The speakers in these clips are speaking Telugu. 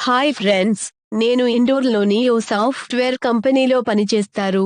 హాయ్ ఫ్రెండ్స్, నేను ఇండోర్లోని ఓ సాఫ్ట్వేర్ కంపెనీలో పనిచేస్తారు.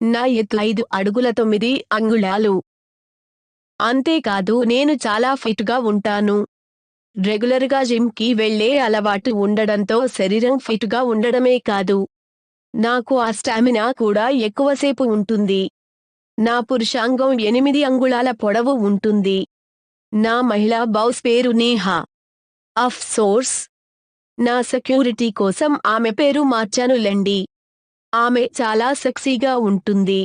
నా ఎత్తు 5 అడుగుల 9 అంగుళాలు. అంతేకాదు నేను చాలా ఫిట్గా ఉంటాను. రెగ్యులర్గా జిమ్కి వెళ్ళే అలవాటు ఉండడంతో శరీరం ఫిట్గా ఉండడమే కాదు, నాకు ఆ స్టామినా కూడా ఎక్కువసేపు ఉంటుంది. నా పురుషాంగం 8 అంగుళాల పొడవు ఉంటుంది. నా మహిళా బాస్ పేరు నేహా. అఫ్సోర్స్, నా సెక్యూరిటీ కోసం ఆమె పేరు మార్చానులెండి. ఆమె చాలా సెక్సీగా ఉంటుంది.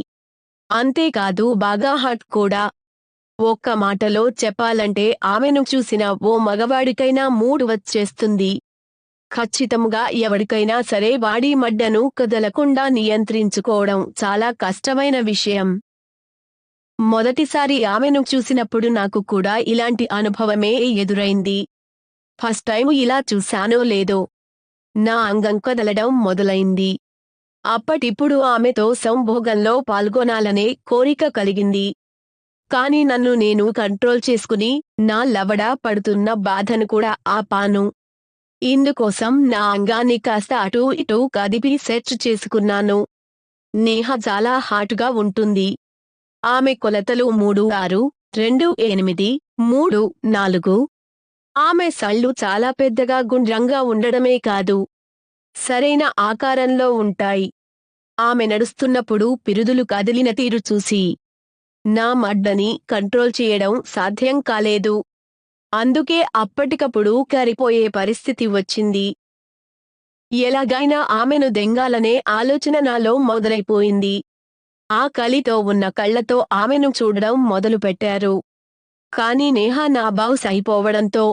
అంతేకాదు బాగా హాట్ కూడా. ఒక్క మాటలో చెప్పాలంటే ఆమెను చూసిన ఓ మగవాడికైనా మూడ్ వచ్చేస్తుంది. ఖచ్చితంగా ఎవడికైనా సరే వాడి మడ్డను కదలకుండా నియంత్రించుకోవడం చాలా కష్టమైన విషయం. మొదటిసారి ఆమెను చూసినప్పుడు నాకు కూడా ఇలాంటి అనుభవమే ఎదురైంది. ఫస్ట్ టైం ఇలా చూశానో లేదో, నా అంగం కదలడం మొదలైంది. అప్పటిప్పుడు ఆమెతో సంభోగంలో పాల్గొనాలనే కోరిక కలిగింది. కాని నన్ను నేను కంట్రోల్ చేసుకుని, నా లవడ పడుతున్న బాధను కూడా ఆపాను. ఇందుకోసం నా అంగాన్ని కాస్త అటూ ఇటూ కదిపి సెట్ చేసుకున్నాను. నేహ చాలా హాటుగా ఉంటుంది. ఆమె కొలతలు 36, 28, 34. ఆమె సళ్ళు చాలా పెద్దగా గుండ్రంగా ఉండడమే కాదు, సరైన ఆకారంలో ఉంటాయి. ఆమె నడుస్తున్నప్పుడు పిరుదులు కదిలిన తీరు చూసి నా మడ్డని కంట్రోల్ చేయడం సాధ్యం కాలేదు. అందుకే అప్పటికప్పుడు కారిపోయే పరిస్థితి వచ్చింది. ఎలాగైనా ఆమెను దెంగాలనే ఆలోచన నాలో మొదలైపోయింది. ఆ కలితో ఉన్న కళ్లతో ఆమెను చూడడం మొదలుపెట్టారు. కాని నేహా నా బాస్ అయిపోవడంతో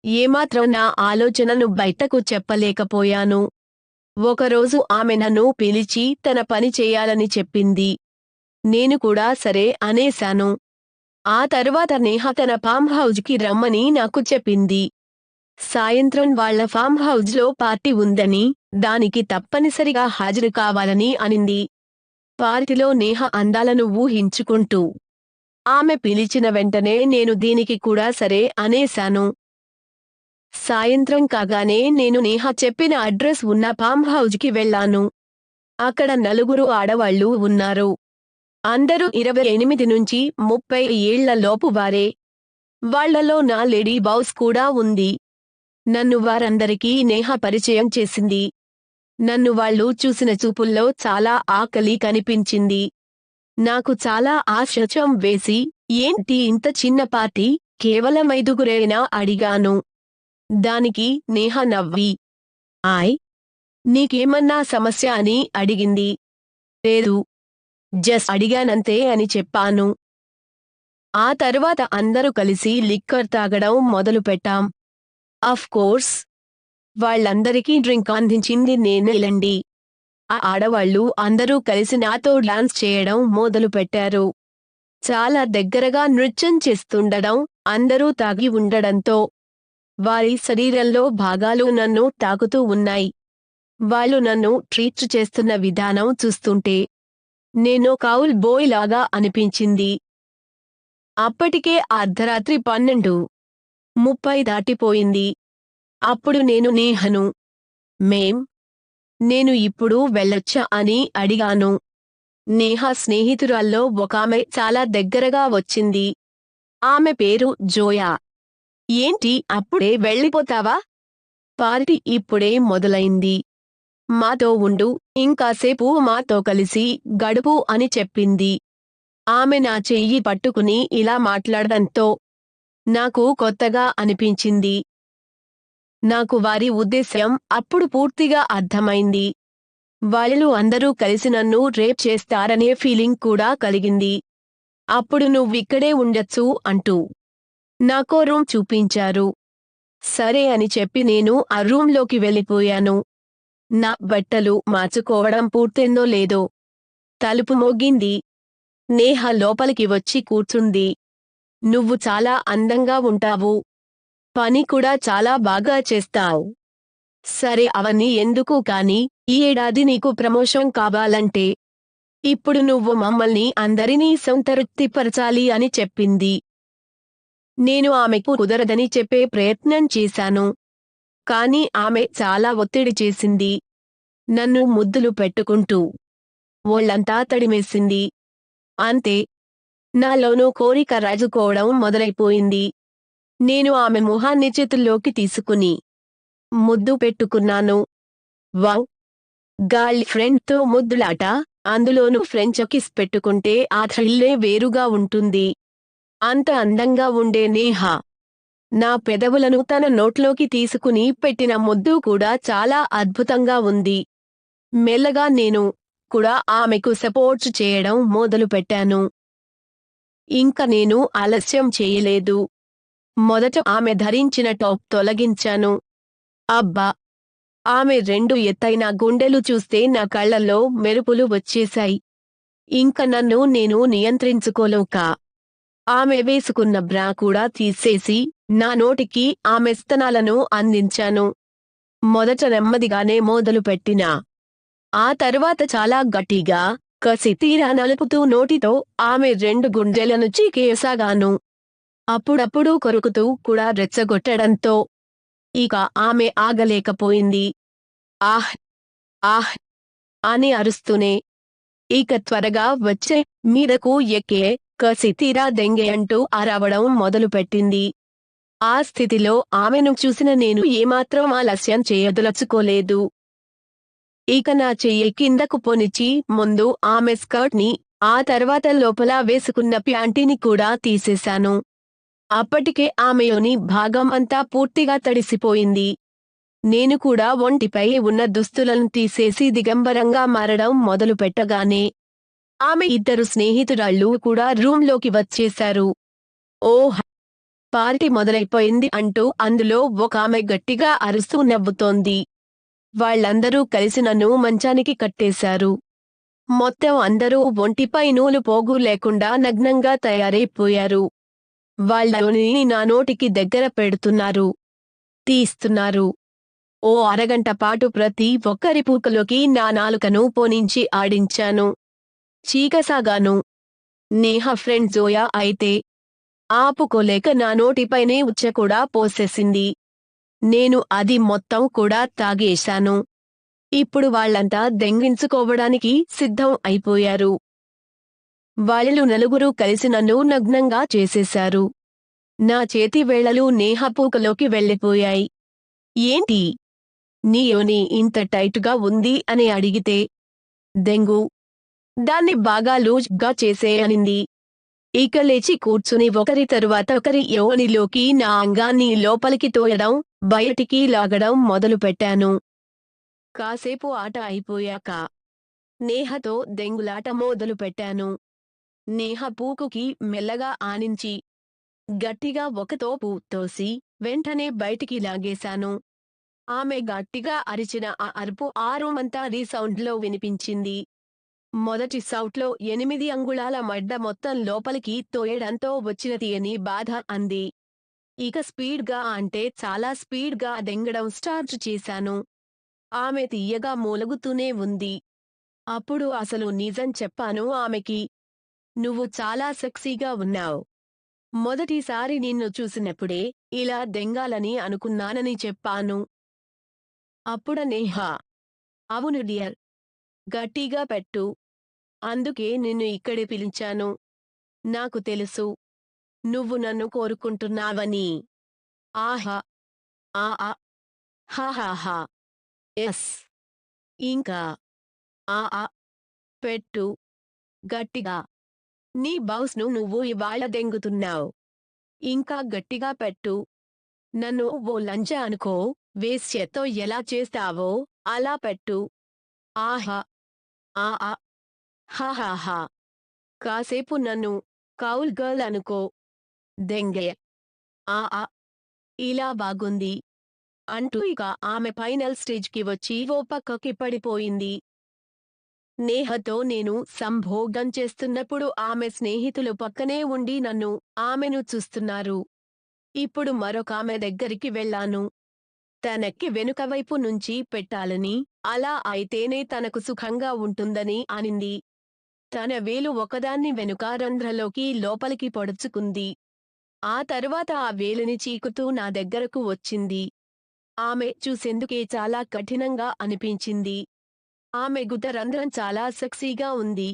ఏమాత్రం నా ఆలోచనను బయటకు చెప్పలేకపోయాను. ఒకరోజు ఆమె నన్ను పిలిచి తన పని చేయాలని చెప్పింది. నేను కూడా సరే అనేశాను. ఆ తర్వాత నేహ తన ఫామ్ హౌజ్కి రమ్మని నాకు చెప్పింది. సాయంత్రం వాళ్ళ ఫామ్ హౌజ్లో పార్టీ ఉందని, దానికి తప్పనిసరిగా హాజరు కావాలని అనింది. పార్టీలో నేహ అందాలను ఊహించుకుంటూ ఆమె పిలిచిన వెంటనే నేను దీనికి కూడా సరే అనేశాను. సాయంత్రం కాగానే నేను నేహ చెప్పిన అడ్రస్ ఉన్న ఫామ్ హౌజ్కి వెళ్ళాను. అక్కడ 4 ఆడవాళ్లు ఉన్నారు. అందరూ 28 నుంచి 30 ఏళ్ల లోపు వారే. వాళ్లలో నా లేడీ బాస్ కూడా ఉంది. నన్ను వారందరికీ నేహ పరిచయం చేసింది. నన్ను వాళ్ళు చూసిన చూపుల్లో చాలా ఆకలి కనిపించింది. నాకు చాలా ఆశ్చర్యం వేసి, ఏంటి ఇంత చిన్న పార్టీ, కేవలం 5గురేనా అడిగాను. దానికి నేహ నవ్వి, ఆయ్, నీకేమన్నా సమస్య అని అడిగింది. లేదు, జస్ట్ అడిగానంతే అని చెప్పాను. ఆ తర్వాత అందరూ కలిసి లిక్కర్ తాగడం మొదలుపెట్టాం. అఫ్ కోర్స్, వాళ్ళందరికీ డ్రింక్ అందించింది నేనేలండి. ఆ ఆడవాళ్లు అందరూ కలిసి నాతో డాన్స్ చేయడం మొదలుపెట్టారు. చాలా దగ్గరగా నృత్యం చేస్తుండడం, అందరూ తాగి ఉండడంతో వారి శరీరంలో భాగాలు నన్ను తాకుతూ ఉన్నాయి. వాళ్ళు నన్ను ట్రీట్ చేస్తున్న విధానం చూస్తుంటే నేను కౌల్ బాయ్ లాగా అనిపించింది. అప్పటికే అర్ధరాత్రి 12:30 దాటిపోయింది. అప్పుడు నేను నేహను, నేను ఇప్పుడు వెళ్ళొచ్చా అని అడిగాను. నేహ స్నేహితురాల్లో ఒకామె చాలా దగ్గరగా వచ్చింది. ఆమె పేరు జోయా. ఏంటి అప్పుడే వెళ్ళిపోతావా? పార్టీ ఇప్పుడే మొదలైంది. మాతో ఉండు, ఇంకాసేపు మాతో కలిసి గడుపు అని చెప్పింది. ఆమె నా చెయ్యి పట్టుకుని ఇలా మాట్లాడడంతో నాకు కొత్తగా అనిపించింది. నాకు వారి ఉద్దేశ్యం అప్పుడు పూర్తిగా అర్థమైంది. వాళ్ళు అందరూ కలిసి నన్ను రేప్ చేస్తారనే ఫీలింగ్ కూడా కలిగింది. అప్పుడు నువ్విక్కడే ఉండొచ్చు అంటూ నాకో రూమ్ చూపించారు. సరే అని చెప్పి నేను ఆ రూంలోకి వెళ్ళిపోయాను. నా బట్టలు మార్చుకోవడం పూర్తయిందో లేదో, తలుపు మోగింది. నేహ లోపలికి వచ్చి కూర్చుంది. నువ్వు చాలా అందంగా ఉంటావు. పని కూడా చాలా బాగా చేస్తావ్. సరే అవన్నీ ఎందుకు కాని, ఈ ఏడాది నీకు ప్రమోషన్ కావాలంటే ఇప్పుడు నువ్వు మమ్మల్ని అందరినీ సంతృప్తిపరచాలి అని చెప్పింది. నేను ఆమెకు కుదరదని చెప్పే ప్రయత్నం చేశాను. కానీ ఆమె చాలా ఒత్తిడి చేసింది. నన్ను ముద్దులు పెట్టుకుంటూ ఒళ్ళంతా తడిమేసింది. అంతే. నాలోనూ కోరిక రాజుకోవడం మొదలైపోయింది. నేను ఆమె మొహాన్ని చేతుల్లోకి తీసుకుని ముద్దు పెట్టుకున్నాను. వావ్! గర్ల్ ఫ్రెండ్‌తో ముద్దులాట, అందులోనూ ఫ్రెంచ్ కిస్ పెట్టుకుంటే ఆ థ్రిల్లే వేరుగా ఉంటుంది. అంత అందంగా ఉండే నేహ నా పెదవులను తన నోట్లోకి తీసుకుని పెట్టిన ముద్దు కూడా చాలా అద్భుతంగా ఉంది. మెల్లగా నేను కూడా ఆమెకు సపోర్ట్ చేయడం మొదలుపెట్టాను. ఇంక నేను ఆలస్యం చేయలేదు. మొదట ఆమె ధరించిన టాప్ తొలగించాను. అబ్బా! ఆమె 2 ఎత్తైన గుండెలు చూస్తే నా కళ్ళల్లో మెరుపులు వచ్చేశాయి. ఇంక నన్ను నేను నియంత్రించుకోలేక ఆమె వేసుకున్న బ్రా కూడా తీసేసి నా నోటికి ఆమె స్తనాలను అందించాను. మొదట నెమ్మదిగానే మొదలుపెట్టినా. ఆ తర్వాత చాలా గట్టిగా, కసితీరా నలుపుతూ నోటితో ఆమె 2 గుండెలను చీకేయసాగాను. అప్పుడప్పుడు కొరుకుతూ కూడా రెచ్చగొట్టడంతో ఇక ఆమె ఆగలేకపోయింది. ఆహ్! ఆహ్! అని అరుస్తూనే, ఇక త్వరగా వచ్చే, మీదకు ఎక్కే, కసితీరా దెంగే అంటూ అరవడం మొదలుపెట్టింది. ఆ స్థితిలో ఆమెను చూసిన నేను ఏమాత్రం ఆలస్యం చేయదలుచుకోలేదు. ఇక నా చెయ్యి కిందకు పొనిచి ముందు ఆమె స్కర్ట్‌ని, ఆ తర్వాత లోపల వేసుకున్న ప్యాంటీని కూడా తీసేశాను. అప్పటికే ఆమె యోని భాగం అంతా పూర్తిగా తడిసిపోయింది. నేను కూడా ఒంటిపై ఉన్న దుస్తులను తీసేసి దిగంబరంగా మారడం మొదలుపెట్టగానే ఆమె ఇద్దరు స్నేహితురాళ్ళు కూడా రూంలోకి వచ్చేశారు. ఓహ్! పార్టీ మొదలైపోయింది అంటూ అందులో ఒకామె గట్టిగా అరుస్తూ నవ్వుతోంది. వాళ్ళందరూ కలిసి నన్ను మంచానికి కట్టేశారు. మొత్తం అందరూ ఒంటిపై నూలు పోగు లేకుండా నగ్నంగా తయారైపోయారు. వాళ్ళని నా నోటికి దగ్గర పెడుతున్నారు. తీస్తున్నారు. ఓ అరగంట పాటు ప్రతి ఒక్కరి పూకలోకి నా నాలుకను పోనించి ఆడించాను. చీకసాగాను. నేహ ఫ్రెండ్ జోయా అయితే ఆపుకోలేక నా నోటిపైనే ఉచ్చ కూడా పోసేసింది. నేను అది మొత్తం కూడా తాగేశాను. ఇప్పుడు వాళ్ళంతా దెంగించుకోవడానికి సిద్ధం అయిపోయారు. వాళ్ళు నలుగురూ కలిసి నన్ను నగ్నంగా చేసేశారు. నా చేతి వేళ్లలు నేహ పూకలోకి వెళ్ళిపోయాయి. ఏంటి? నీ యోని ఇంత టైటుగా ఉంది అని అడిగితే, దెంగు. దాన్ని బాగా లూజ్‌గా చేసేయనింది. ఇక లేచి కూర్చుని ఒకరి తరువాత ఒకరి యోనిలోకి నా అంగాన్ని లోపలికి తోయడం, బయటికి లాగడం మొదలుపెట్టాను. కాసేపు ఆట అయిపోయాక నేహతో దెంగులాట మొదలుపెట్టాను. నేహ పూకుకి మెల్లగా ఆనించి, గట్టిగా ఒక తోపు తోసి, వెంటనే బయటికి లాగేశాను. ఆమె గట్టిగా అరిచిన ఆ అరుపు ఆ రూమంతా రీసౌండ్‌లో వినిపించింది. మొదటి సౌట్‌లో 8 అంగుళాల మడ్డ మొత్తం లోపలికి తోయడంతో వచ్చిన తీయని బాధ అంది. ఇక స్పీడ్‌గా అంటే చాలా స్పీడ్‌గా దెంగడం స్టార్ట్ చేశాను. ఆమె తియ్యగా మూలుగుతూనే ఉంది. అప్పుడు అసలు నిజం చెప్పాను ఆమెకి. నువ్వు చాలా సెక్సీగా ఉన్నావ్. మొదటిసారి నిన్ను చూసినప్పుడే ఇలా దెంగాలని అనుకున్నానని చెప్పాను. అప్పుడ నేహ, అవును డియర్. గట్టిగా పెట్టు. అందుకే నిన్ను ఇక్కడి పిలిచాను. నాకు తెలుసు. నువ్వు నన్ను కోరుకుంటున్నావని. ఆహా! ఆ! ఆ! హాహాహా! యస్. ఇంకా ఆ! ఆ! పెట్టు. గట్టిగా. నీ బౌస్‌ను నువ్వు ఇవాళ దెంగుతున్నావ్. ఇంకా గట్టిగా పెట్టు. నన్ను ఓ లంజ అనుకో, వేశ్యతో ఎలా చేస్తావో అలా పెట్టు. ఆహా! ఆ! ఆ! హాహాహా! కాసేపు నన్ను కౌల్ గర్ల్ అనుకో. దెంగే. ఆ! ఆ! ఇలా బాగుంది. అంటూ ఇక ఆమె ఫైనల్ స్టేజ్‌కి వచ్చి ఓ పక్కకి పడిపోయింది. నేహతో నేను సంభోగం చేస్తున్నప్పుడు ఆమె స్నేహితులు పక్కనే ఉండి నన్ను, ఆమెను చూస్తున్నారు. ఇప్పుడు మరొకామె దగ్గరికి వెళ్ళాను. తనకి వెనుక వైపు నుంచి పెట్టాలని, అలా అయితేనే తనకు సుఖంగా ఉంటుందని అనింది. తన వేలు ఒకదాన్ని వెనుక రంధ్రలోకి లోపలికి పొడుచుకుంది. ఆ తరువాత ఆ వేలిని చీకుతూ నా దగ్గరకు వచ్చింది. ఆమె చూసేందుకే చాలా కఠినంగా అనిపించింది. ఆమె గుదరంధ్రం చాలా సెక్సీగా ఉంది.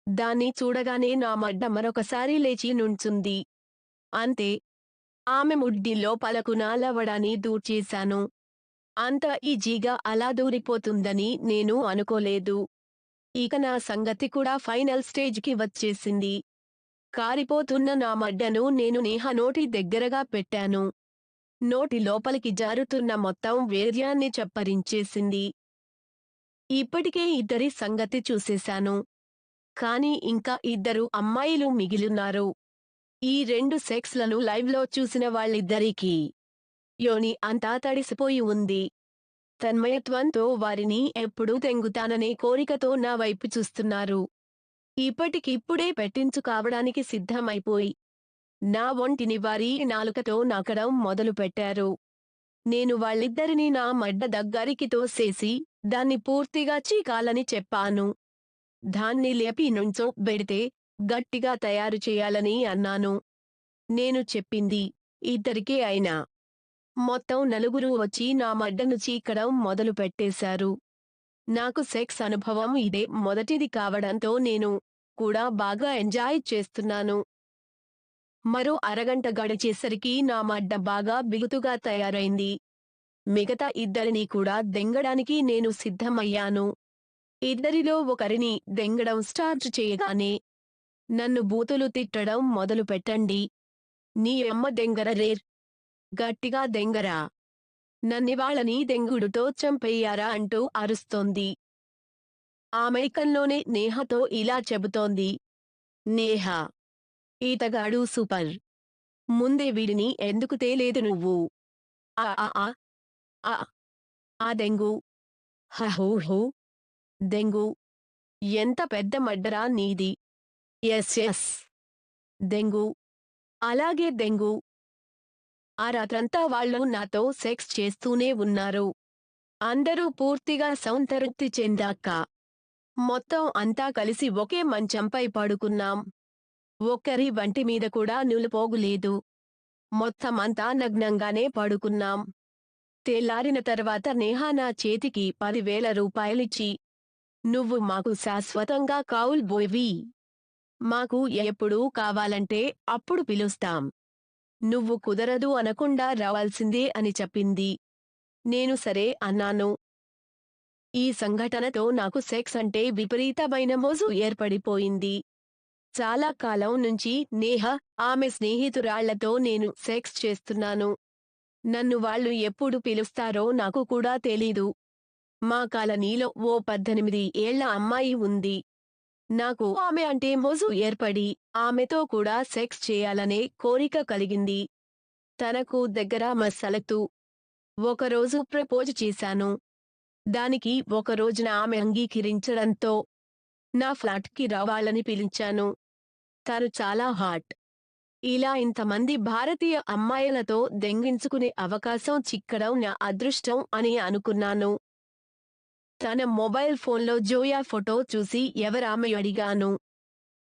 దాన్ని చూడగానే నా మడ్డ మరొకసారి లేచి నుంచుంది. అంతే. ఆమె ముడ్డి లోపలకు నా లవడాన్ని దూర్చేశాను. అంత ఈజీగా అలా దూరిపోతుందని నేను అనుకోలేదు. ఇక నా సంగతి కూడా ఫైనల్ స్టేజ్‌కి వచ్చేసింది. కారిపోతున్న నా మడ్డను నేను నేహ నోటి దగ్గరగా పెట్టాను. నోటి లోపలికి జారుతున్న మొత్తం వీర్యాన్ని చప్పరించేసింది. ఇప్పటికే ఇద్దరి సంగతి చూసేశాను. కానీ ఇంకా ఇద్దరు అమ్మాయిలు మిగిలున్నారు. ఈ 2 సెక్స్‌లను లైవ్‌లో చూసిన వాళ్ళిద్దరికీ యోని అంతా తడిసిపోయి ఉంది. తన్మయత్వంతో వారిని ఎప్పుడు తెంగుతాననే కోరికతో నా వైపు చూస్తున్నారు. ఇప్పటికిప్పుడే పెట్టించు కావడానికి సిద్ధమైపోయి నా ఒంటిని వారి నాలుకతో నాకడం మొదలుపెట్టారు. నేను వాళ్ళిద్దరినీ నా మడ్డ దగ్గరికి తోసేసి దాన్ని పూర్తిగా చీకాలని చెప్పాను. దాన్ని లేపి నుంచోబెడితే గట్టిగా తయారు చేయాలని అన్నాను. నేను చెప్పింది ఇద్దరికే అయినా. మొత్తం నలుగురు వచ్చి నా మడ్డను చీకడం మొదలు పెట్టేశారు. నాకు సెక్స్ అనుభవం ఇదే మొదటిది కావడంతో నేను కూడా బాగా ఎంజాయ్ చేస్తున్నాను. మరో అరగంట గడిచేసరికి నా మడ్డ బాగా బిగుతుగా తయారైంది. మిగతా ఇద్దరిని కూడా దెంగడానికి నేను సిద్ధమయ్యాను. ఇద్దరిలో ఒకరిని దెంగడం స్టార్ట్ చేయగానే నన్ను బూతులు తిట్టడం మొదలు పెట్టండి. నీ అమ్మ దెంగర రేర్. గట్టిగా దెంగరా. నన్నివాళని దెంగుడుతో చంపెయ్యారా అంటూ అరుస్తోంది. ఆ మైకంలోనే నేహతో ఇలా చెబుతోంది. నేహ. ఈతగాడు సూపర్. ముందే వీడిని ఎందుకు తేలేదు నువ్వు? ఆ ఆ ఆ ఆ ఆ దెంగు. హహూహూ. దెంగు. ఎంత పెద్ద మడ్డరా నీది. Yes yes. దెంగు. అలాగే దెంగు. ఆ రాత్రంతా వాళ్ళు నాతో సెక్స్ చేస్తూనే ఉన్నారు. అందరూ పూర్తిగా సంతృప్తి చెందాక మొత్తం అంతా కలిసి ఒకే మంచంపై పడుకున్నాం. ఒక్కరి వంటి మీద కూడా నులుపోగులేదు. మొత్తమంతా నగ్నంగానే పడుకున్నాం. తెల్లారిన తర్వాత నేహ నా చేతికి 10,000 రూపాయలిచ్చి, నువ్వు మాకు శాశ్వతంగా కౌల్ బోయ్వి. మాకు ఎప్పుడు కావాలంటే అప్పుడు పిలుస్తాం. నువ్వు కుదరదు అనకుండా రావాల్సిందే అని చెప్పింది. నేను సరే అన్నాను. ఈ సంఘటనతో నాకు సెక్స్ అంటే విపరీతమైన మోజు ఏర్పడిపోయింది. చాలా కాలం నుంచి నేహ, ఆమె స్నేహితురాళ్లతో నేను సెక్స్ చేస్తున్నాను. నన్ను వాళ్ళు ఎప్పుడు పిలుస్తారో నాకు కూడా తెలీదు. మా కాలనీలో ఓ 18 ఏళ్ల అమ్మాయి ఉంది. నాకు ఆమె అంటే మోజు ఏర్పడి ఆమెతో కూడా సెక్స్ చేయాలనే కోరిక కలిగింది. తనకు దగ్గర మస్సలతూ. ఒకరోజు ప్రపోజ్ చేశాను. దానికి ఒక రోజున ఆమె అంగీకరించడంతో నా ఫ్లాట్‌కి రావాలని పిలిచాను. తను చాలా హాట్. ఇలా ఇంతమంది భారతీయ అమ్మాయిలతో దెంగించుకునే అవకాశం చిక్కడం నా అదృష్టం అని అనుకున్నాను. తన మొబైల్ ఫోన్లో జోయా ఫోటో చూసి ఎవరామె అడిగాను.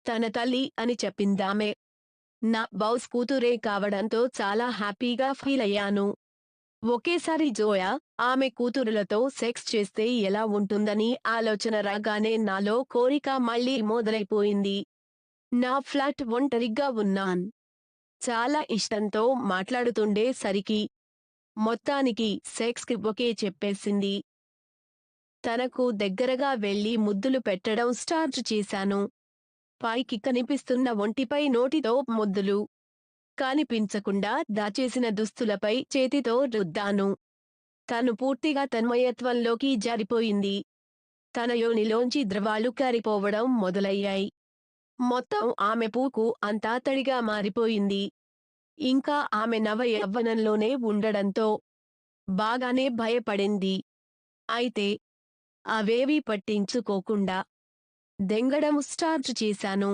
తన తల్లి అని చెప్పిందామె. నా బౌస్ కూతురే కావడంతో చాలా హ్యాపీగా ఫీలయ్యాను. ఒకేసారి జోయా, ఆమె కూతురులతో సెక్స్ చేస్తే ఎలా ఉంటుందని ఆలోచన రాగానే నాలో కోరిక మళ్ళీ మొదలైపోయింది. నా ఫ్లాట్ ఒంటరిగా ఉన్నాన్. చాలా ఇష్టంతో మాట్లాడుతుండే సరికి మొత్తానికి సెక్స్‌కి ఓకే చెప్పేసింది. తనకు దగ్గరగా వెళ్లి ముద్దులు పెట్టడం స్టార్ట్ చేశాను. పైకి కనిపిస్తున్న ఒంటిపై నోటితో ముద్దులు. కనిపించకుండా దాచేసిన దుస్తులపై చేతితో రుద్దాను. తను పూర్తిగా తన్మయత్వంలోకి జారిపోయింది. తన యోనిలోంచి ద్రవాలు కారిపోవడం మొదలయ్యాయి. మొత్తం ఆమె పూకు అంతా తడిగా మారిపోయింది. ఇంకా ఆమె నవ యవ్వనంలోనే ఉండడంతో బాగానే భయపడింది. అయితే అవేవీ పట్టించుకోకుండా దెంగడం స్టార్ట్ చేశాను.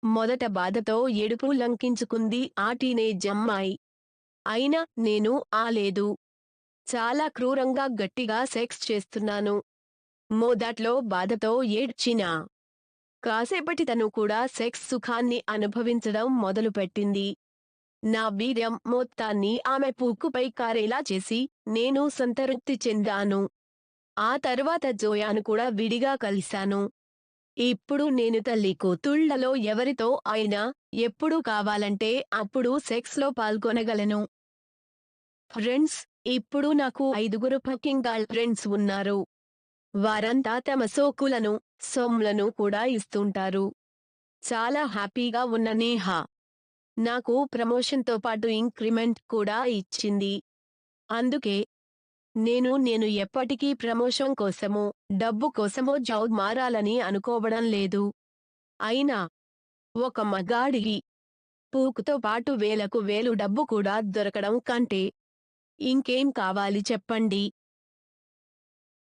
మొదట బాధతో ఏడుపు లంకించుకుంది ఆ టీనేజ్ అమ్మాయి. అయినా నేను ఆలేదు. చాలా క్రూరంగా గట్టిగా సెక్స్ చేస్తున్నాను. మొదట్లో బాధతో ఏడ్చినా కాసేపటి తను కూడా సెక్స్ సుఖాన్ని అనుభవించడం మొదలుపెట్టింది. నా వీర్యం మొత్తాన్ని ఆమె పూకుపై కారేలా చేసి నేను సంతృప్తి చెందాను. ఆ తర్వాత జోయాను కూడా విడిగా కలిశాను. ఇప్పుడు నేను తల్లి కూతుళ్లలో ఎవరితో అయినా ఎప్పుడు కావాలంటే అప్పుడు సెక్స్‌లో పాల్గొనగలను. ఫ్రెండ్స్, ఇప్పుడు నాకు 5గురు ఫకింగ్ గర్ల్ ఫ్రెండ్స్ ఉన్నారు. వారంతా తమ సోకులను, సొమ్ములను కూడా ఇస్తుంటారు. చాలా హ్యాపీగా ఉన్న నేహ నాకు ప్రమోషన్‌తో పాటు ఇంక్రిమెంట్ కూడా ఇచ్చింది. అందుకే నేను ఎప్పటికీ ప్రమోషన్ కోసమో, డబ్బు కోసమో జాబ్ మారాలని అనుకోవడం లేదు. అయినా ఒక మగాడికి పూకుతో పాటు వేలకు వేలు డబ్బు కూడా దొరకడం కంటే ఇంకేం కావాలి చెప్పండి?